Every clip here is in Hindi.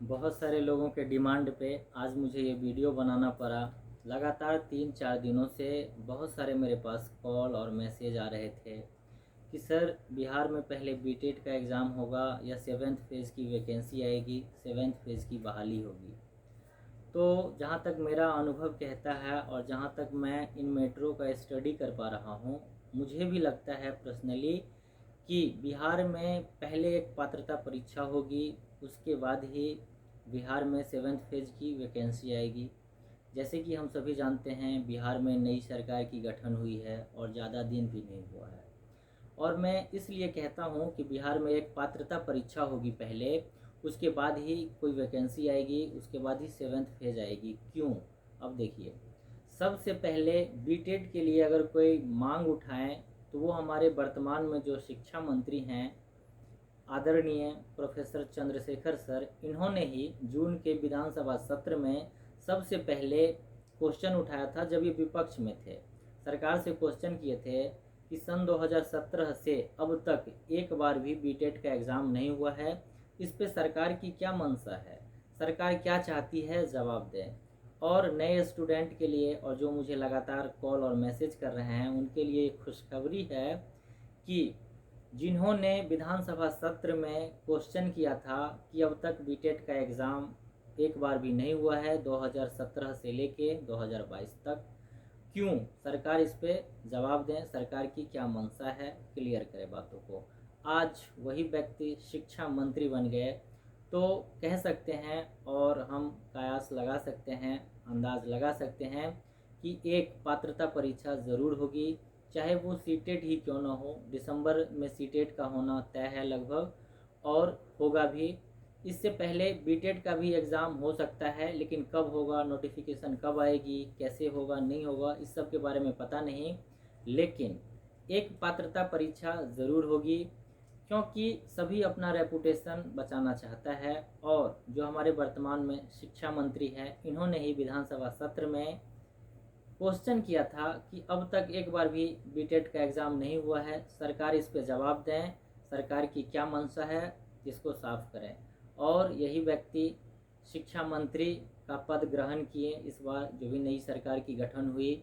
बहुत सारे लोगों के डिमांड पे आज मुझे ये वीडियो बनाना पड़ा। लगातार 3-4 दिनों से बहुत सारे मेरे पास कॉल और मैसेज आ रहे थे कि सर बिहार में पहले बीटेट का एग्ज़ाम होगा या सेवेंथ फेज़ की वैकेंसी आएगी, सेवेंथ फेज़ की बहाली होगी। तो जहाँ तक मेरा अनुभव कहता है और जहाँ तक मैं इन मैटरों का स्टडी कर पा रहा हूँ, मुझे भी लगता है पर्सनली कि बिहार में पहले एक पात्रता परीक्षा होगी, उसके बाद ही बिहार में सेवेंथ फेज़ की वैकेंसी आएगी। जैसे कि हम सभी जानते हैं बिहार में नई सरकार की गठन हुई है और ज़्यादा दिन भी नहीं हुआ है। और मैं इसलिए कहता हूँ कि बिहार में एक पात्रता परीक्षा होगी पहले, उसके बाद ही कोई वैकेंसी आएगी, उसके बाद ही सेवेंथ फेज आएगी। क्यों? अब देखिए, सबसे पहले बीटेड के लिए अगर कोई मांग उठाएं तो वो हमारे वर्तमान में जो शिक्षा मंत्री हैं आदरणीय प्रोफेसर चंद्रशेखर सर, इन्होंने ही जून के विधानसभा सत्र में सबसे पहले क्वेश्चन उठाया था जब ये विपक्ष में थे। सरकार से क्वेश्चन किए थे कि सन 2017 से अब तक एक बार भी बीटेट का एग्ज़ाम नहीं हुआ है, इस पे सरकार की क्या मंशा है, सरकार क्या चाहती है, जवाब दें। और नए स्टूडेंट के लिए और जो मुझे लगातार कॉल और मैसेज कर रहे हैं उनके लिए खुशखबरी है कि जिन्होंने विधानसभा सत्र में क्वेश्चन किया था कि अब तक बीटेट का एग्ज़ाम एक बार भी नहीं हुआ है 2017 से लेके 2022 तक, क्यों? सरकार इस पे जवाब दें, सरकार की क्या मंशा है, क्लियर करे बातों को। आज वही व्यक्ति शिक्षा मंत्री बन गए, तो कह सकते हैं और हम कयास लगा सकते हैं, अंदाज लगा सकते हैं कि एक पात्रता परीक्षा ज़रूर होगी, चाहे वो सीटेट ही क्यों ना हो। दिसंबर में सीटेट का होना तय है लगभग, और होगा भी। इससे पहले बीटेट का भी एग्ज़ाम हो सकता है, लेकिन कब होगा, नोटिफिकेशन कब आएगी, कैसे होगा, नहीं होगा, इस सब के बारे में पता नहीं। लेकिन एक पात्रता परीक्षा ज़रूर होगी, क्योंकि सभी अपना रेपुटेशन बचाना चाहता है। और जो हमारे वर्तमान में शिक्षा मंत्री हैं, इन्होंने ही विधानसभा सत्र में क्वेश्चन किया था कि अब तक एक बार भी बीटेट का एग्ज़ाम नहीं हुआ है, सरकार इस पे जवाब दें, सरकार की क्या मंशा है, इसको साफ करें। और यही व्यक्ति शिक्षा मंत्री का पद ग्रहण किए इस बार जो भी नई सरकार की गठन हुई।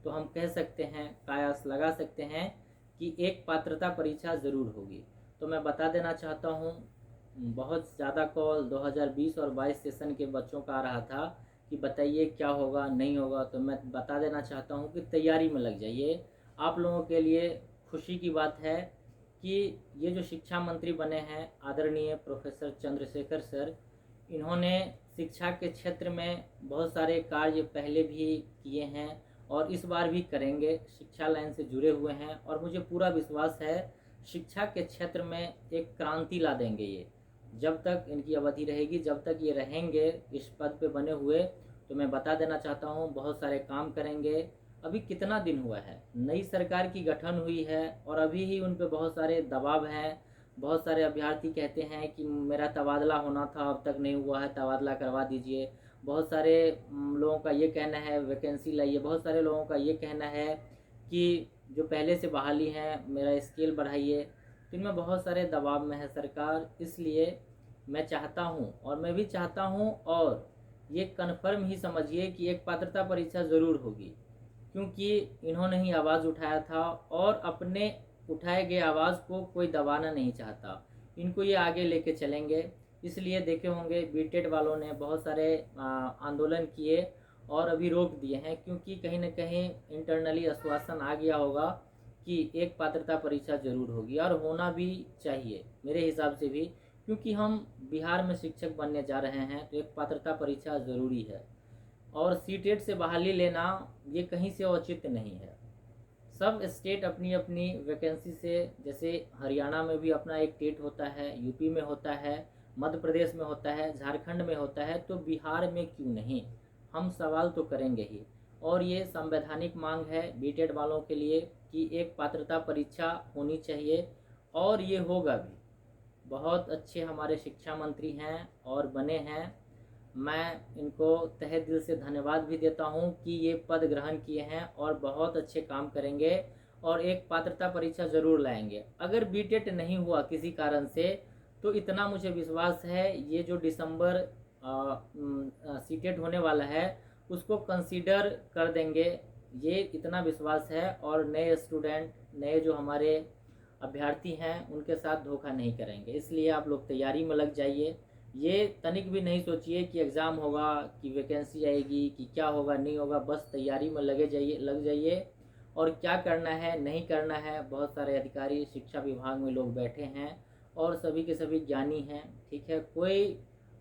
तो हम कह सकते हैं, कयास लगा सकते हैं कि एक पात्रता परीक्षा ज़रूर होगी। तो मैं बता देना चाहता हूँ, बहुत ज़्यादा कॉल 2020 और 22 सेशन के बच्चों का आ रहा था कि बताइए क्या होगा, नहीं होगा। तो मैं बता देना चाहता हूँ कि तैयारी में लग जाइए। आप लोगों के लिए खुशी की बात है कि ये जो शिक्षा मंत्री बने हैं आदरणीय प्रोफेसर चंद्रशेखर सर, इन्होंने शिक्षा के क्षेत्र में बहुत सारे कार्य पहले भी किए हैं और इस बार भी करेंगे। शिक्षा लाइन से जुड़े हुए हैं और मुझे पूरा विश्वास है शिक्षा के क्षेत्र में एक क्रांति ला देंगे ये। जब तक इनकी अवधि रहेगी, जब तक ये रहेंगे इस पद पे बने हुए, तो मैं बता देना चाहता हूँ बहुत सारे काम करेंगे। अभी कितना दिन हुआ है, नई सरकार की गठन हुई है और अभी ही उन पे बहुत सारे दबाव हैं। बहुत सारे अभ्यर्थी कहते हैं कि मेरा तबादला होना था, अब तक नहीं हुआ है, तबादला करवा दीजिए। बहुत सारे लोगों का ये कहना है वैकेंसी लाइए। बहुत सारे लोगों का ये कहना है कि जो पहले से बहाली हैं मेरा स्केल बढ़ाइए। तो इनमें बहुत सारे दबाव में है सरकार, इसलिए मैं चाहता हूँ और मैं भी चाहता हूँ और ये कन्फर्म ही समझिए कि एक पात्रता परीक्षा ज़रूर होगी, क्योंकि इन्होंने ही आवाज़ उठाया था और अपने उठाए गए आवाज़ को कोई दबाना नहीं चाहता। इनको ये आगे लेके चलेंगे। इसलिए देखे होंगे बीटेड वालों ने बहुत सारे आंदोलन किए और अभी रोक दिए हैं, क्योंकि कहीं ना कहीं इंटरनली आश्वासन आ गया होगा कि एक पात्रता परीक्षा ज़रूर होगी और होना भी चाहिए मेरे हिसाब से भी, क्योंकि हम बिहार में शिक्षक बनने जा रहे हैं तो एक पात्रता परीक्षा ज़रूरी है। और सीटेट से बहाली लेना ये कहीं से औचित्य नहीं है। सब स्टेट अपनी अपनी वैकेंसी से, जैसे हरियाणा में भी अपना एक टेट होता है, यूपी में होता है, मध्य प्रदेश में होता है, झारखंड में होता है, तो बिहार में क्यों नहीं? हम सवाल तो करेंगे ही। और ये संवैधानिक मांग है बीटेड वालों के लिए कि एक पात्रता परीक्षा होनी चाहिए और ये होगा भी। बहुत अच्छे हमारे शिक्षा मंत्री हैं और बने हैं। मैं इनको तहे दिल से धन्यवाद भी देता हूं कि ये पद ग्रहण किए हैं और बहुत अच्छे काम करेंगे और एक पात्रता परीक्षा ज़रूर लाएंगे। अगर बीटेट नहीं हुआ किसी कारण से, तो इतना मुझे विश्वास है ये जो दिसंबर सीटेट होने वाला है उसको कंसीडर कर देंगे, ये इतना विश्वास है। और नए स्टूडेंट, नए जो हमारे अभ्यर्थी हैं उनके साथ धोखा नहीं करेंगे। इसलिए आप लोग तैयारी में लग जाइए। ये तनिक भी नहीं सोचिए कि एग्ज़ाम होगा, कि वैकेंसी आएगी, कि क्या होगा नहीं होगा। बस तैयारी में लग जाइए। और क्या करना है नहीं करना है, बहुत सारे अधिकारी शिक्षा विभाग में लोग बैठे हैं और सभी के सभी ज्ञानी हैं, ठीक है। कोई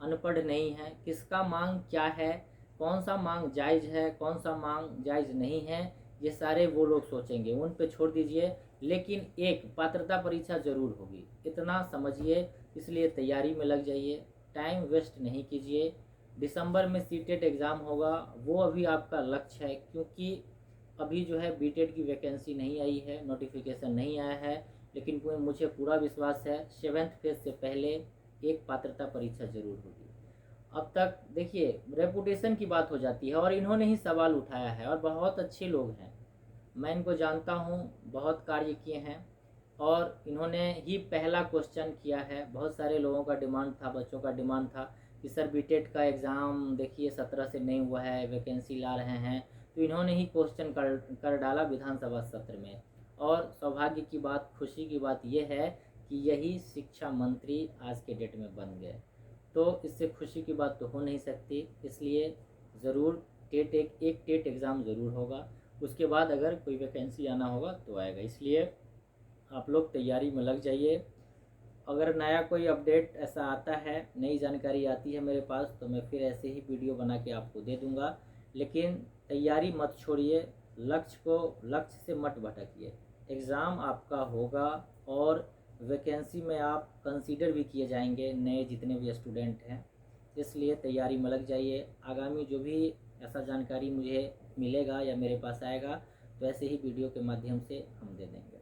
अनपढ़ नहीं है। किसका मांग क्या है, कौन सा मांग जायज़ है, कौन सा मांग जायज़ नहीं है, ये सारे वो लोग सोचेंगे, उन पे छोड़ दीजिए। लेकिन एक पात्रता परीक्षा ज़रूर होगी, इतना समझिए। इसलिए तैयारी में लग जाइए, टाइम वेस्ट नहीं कीजिए। दिसंबर में सीटेट एग्ज़ाम होगा, वो अभी आपका लक्ष्य है, क्योंकि अभी जो है बीटेट की वैकेंसी नहीं आई है, नोटिफिकेशन नहीं आया है। लेकिन मुझे पूरा विश्वास है 7th फेज से पहले एक पात्रता परीक्षा ज़रूर होगी। अब तक देखिए रेपुटेशन की बात हो जाती है और इन्होंने ही सवाल उठाया है और बहुत अच्छे लोग हैं, मैं इनको जानता हूँ, बहुत कार्य किए हैं और इन्होंने ही पहला क्वेश्चन किया है। बहुत सारे लोगों का डिमांड था, बच्चों का डिमांड था कि सर बीटेट का एग्ज़ाम देखिए 17 से नहीं हुआ है, वैकेंसी ला रहे हैं। तो इन्होंने ही क्वेश्चन कर डाला विधानसभा सत्र में। और सौभाग्य की बात, खुशी की बात यह है कि यही शिक्षा मंत्री आज के डेट में बन गए। तो इससे खुशी की बात तो हो नहीं सकती। इसलिए ज़रूर एक टेट एग्ज़ाम ज़रूर होगा, उसके बाद अगर कोई वैकेंसी आना होगा तो आएगा। इसलिए आप लोग तैयारी में लग जाइए। अगर नया कोई अपडेट ऐसा आता है, नई जानकारी आती है मेरे पास, तो मैं फिर ऐसे ही वीडियो बना के आपको दे दूंगा। लेकिन तैयारी मत छोड़िए, लक्ष्य से मत भटकिए। एग्ज़ाम आपका होगा और वैकेंसी में आप कंसीडर भी किए जाएंगे, नए जितने भी स्टूडेंट हैं। इसलिए तैयारी में लग जाइए। आगामी जो भी ऐसा जानकारी मुझे मिलेगा या मेरे पास आएगा, तो ऐसे ही वीडियो के माध्यम से हम दे देंगे।